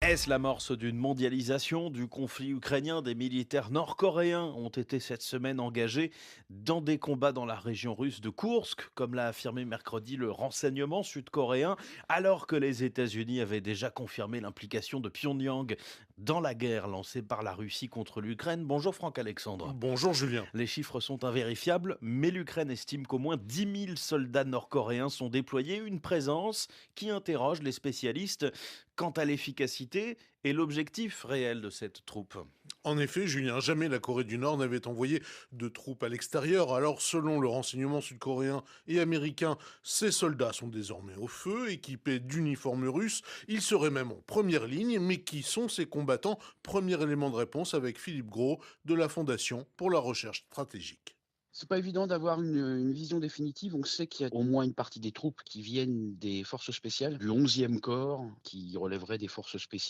Est-ce l'amorce d'une mondialisation du conflit ukrainien? Des militaires nord-coréens ont été cette semaine engagés dans des combats dans la région russe de Koursk, comme l'a affirmé mercredi le renseignement sud-coréen, alors que les États-Unis avaient déjà confirmé l'implication de Pyongyang dans la guerre lancée par la Russie contre l'Ukraine. Bonjour Franck Alexandre. Bonjour Julien. Les chiffres sont invérifiables, mais l'Ukraine estime qu'au moins 10 000 soldats nord-coréens sont déployés, une présence qui interroge les spécialistes quant à l'efficacité et l'objectif réel de cette troupe. En effet, Julien, jamais la Corée du Nord n'avait envoyé de troupes à l'extérieur. Alors, selon le renseignement sud-coréen et américain, ces soldats sont désormais au feu, équipés d'uniformes russes. Ils seraient même en première ligne. Mais qui sont ces combattants? Premier élément de réponse avec Philippe Gros de la Fondation pour la recherche stratégique. C'est pas évident d'avoir une vision définitive. On sait qu'il y a au moins une partie des troupes qui viennent des forces spéciales, du 11e corps, qui relèverait des forces spéciales.